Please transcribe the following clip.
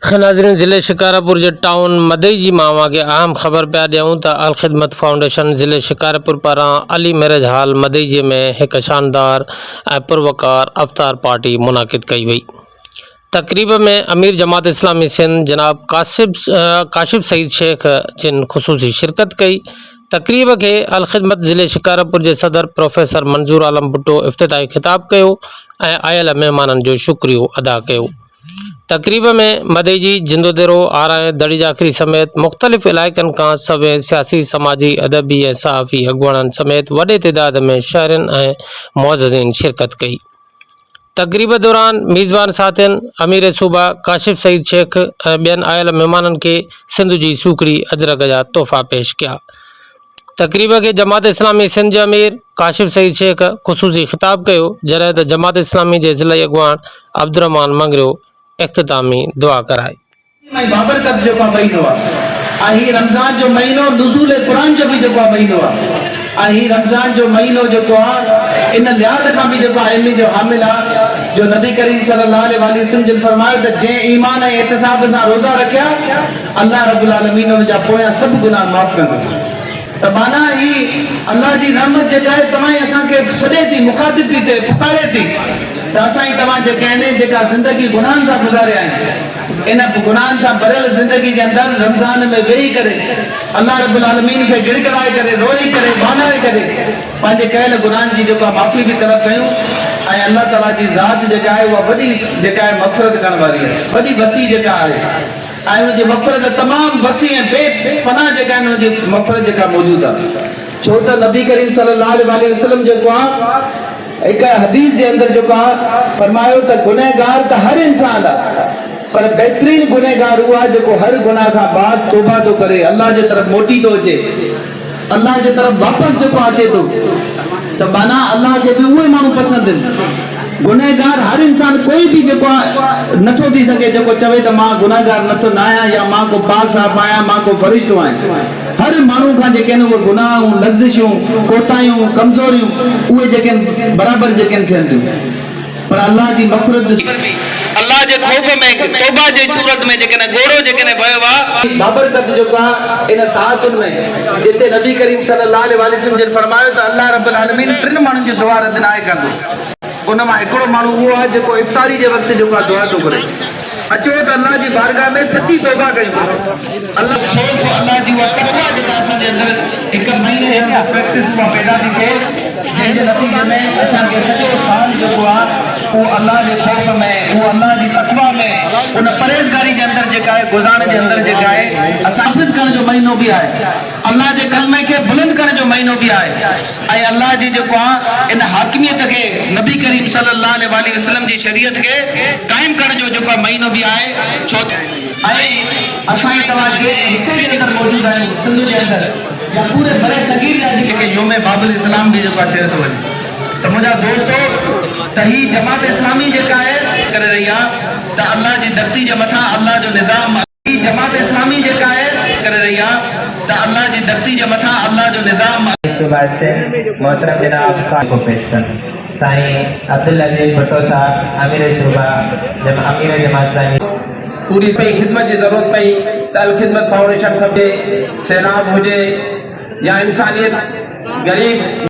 नाज़रीन, ज़िले शिकारपुर जे टाउन मदई जी मावा के अहम ख़बर पिया ॾियूं त अल ख़िदमत फाउंडेशन ज़िले शिकारपुर पारां अली मैरिज हॉल मदई जी में एक शानदार ऐं पुरवकार अफ्तार पार्टी मुनाकिद कई वई। तकरीब में अमीर जमात इस्लामी सिंध जनाब काशिफ सईद शेख जिन ख़ुसूसी शिरकत कई। तकरीब के अल ख़िदमत ज़िले शिकारपुर के सदर प्रोफेसर मंजूर आलम भुट्टो इफ्तिताही खिताब किया ऐं आयल मेहमानन जो शुक्रियो अदा किया। तकरीब में मदई जी जिंदोदेरो आराए दड़ी जाखरी समेत मुख्तलिफ़ इलाइक़नि का सवे सियासी समाजी अदबी ऐं सहाफ़ी अगुवाणनि समेत वॾे तइदाद में शहरन ऐं मुअज़्ज़िज़ीन शिरकत कई। तकरीब दौरान मेज़बान साथियन अमीर सूबा काशिफ सईद शेख ऐं ॿियनि आयल मेहमानन के सिंध जी सूखड़ी अजरक जा तोहफ़ा पेश किया। तकरीब के जमात इस्लामी सिंध जे अमीर काशिफ सईद शेख ख़ुसूसी खिताब किया, जॾहिं त जमात इस्लामी के ज़िला अगवान अब्दुर्रहमान मंगरियो इख्तितामी दुआ कराई। बाबरकत जो महीनो आहे, रमज़ान जो महीनो नुज़ूल कुरान जो भी जो महीनो आहे, रमज़ान जो महीनो जो इन लिहाज़ का भी जो अहमी जो हामिल आहे, जो नबी करीम सल्लल्लाहु अलैहि वसल्लम जिन फरमायो त जे ईमान ऐं एहतिसाब सां रोज़ा रखिया अल्लाह रब्बुल आलमीन उन जा पोयां सब गुनाह माफ़ कंदो। त माना ही अल्लाह जी रहमत जेका आहे तव्हां असांखे सॾे थी, मुखातिब थी थिए, पुकारे थी त असां तव्हां जेके आहिनि जेका ज़िंदगी गुनाहनि सां गुज़ारिया आहिनि, इन गुनाहनि सां भरियल ज़िंदगी जे अंदरि रमज़ान में वेही करे अल्लाह रब्बुल आलमीन खे गिड़गिड़ाए करे रोई करे बानाए करे पंहिंजे कयल गुनाहनि जी जेका माफ़ी भी तलब कयूं ऐं अल्लाह ताला जी ज़ात जेका आहे उहा वॾी जेका आहे मग़फ़िरत करण वारी आहे, वॾी वसी जेका आहे ऐं उनजी मग़फ़िरत तमामु वसी ऐं बेपनाह जेका आहिनि उनजी मग़फ़िरत जेका मौजूदु आहे। छो त नबी करीम सल्लल्लाहु अलैहि वसल्लम जेको आहे एक हदीस जे अंदर जो फरमायो त गुनहगार त हर इंसान आहे, पर बेहतरीन गुनहगार हुआ जो हर गुनाह का बाद तौबा तो करे, अल्लाह जे तरफ मोटी तो अचे, अल्लाह जे तरफ वापस जो अचे तो त माना अल्लाह के भी उहे माण्हू पसंद आहिनि। गुनहगार हर इंसान कोई भी जो नथो थी सके जो चवे त मां गुनाहगार नथो न आहियां या मां को पाक साफ़ आहियां, मां को फरिश्तो आहियां। हर माण्हू खां जेके आहिनि उहे गुनाहूं, लग़्ज़िशूं, कोताहियूं, कमज़ोरियूं उहे जेके आहिनि बराबरि जेके आहिनि थियनि थियूं, पर अल्लाह जी मग़फ़िरत अल्लाह जे खौफ में तौबा जे सूरत में जेके न गोड़ो जेके न भयो आहे बाबरकत जो का इन साहतुन में जिते नबी करीम सल्लल्लाहु अलैहि वसल्लम जिन फरमायो त अल्लाह रब्बुल आलमीन टिन माण्हुनि जो दुआ रद नाहे कंदो। उन मां हिकिड़ो माण्हू उहो आहे जेको इफ्तारी जे वक़्तु जेको दुआ थो करे, अचो त अल्लाह जी बारगाह में सची तौबा कयूं। अल्लाह खौफ अल्लाह जी उहा तक़वा जेका असांजे अंदरि हिकु महीने जी प्रैक्टिस में पैदा थी थिए, जंहिंजे नतीजे में असांखे सॼो साल जेको आहे वो अल्लाह के खौफ में, वो अल्लाह की तक़वा में, उन परहेज़गारी के अंदर जेका है गुज़ारण के अंदर जेका है हाफ़िज़ करण जो महीनो भी आहे, अल्लाह के कलमे के बुलंद करण जो महीनो भी आहे ऐं अल्लाह जी जेको आहे इन हाकिमियत के नबी करीम सल्लल्लाहु अलैहि वसल्लम जी शरीयत के कायम करण जो जेको महीनो भी आहे। छो ऐं असां तव्हां जे हिस्से के अंदर मौजूद आहियूं सिंध के अंदर या पूरे बड़े सगीर जा जेके योम बाबुल इस्लाम भी जेको चयो थो वञे त मुंहिंजा दोस्तो त ही जमात इस्लामी जेका है करे रही आहे त अल्लाह जी धरती जे मथां अल्लाह जो निज़ाम, ही जमात इस्लामी जेका है करे रही आहे त अल्लाह जी धरती जे मथां अल्लाह जो निज़ाम मोहतरम जनाब को पेश कर साईं अब्दुल अजीज भुट्टो साहब अमीर सूबा अमीर जमात इस्लामी पूरी पई खिदमत की जरूरत पई त अल ख़िदमत फाउंडेशन सब सैलाब हुजे या इंसानियत गरीब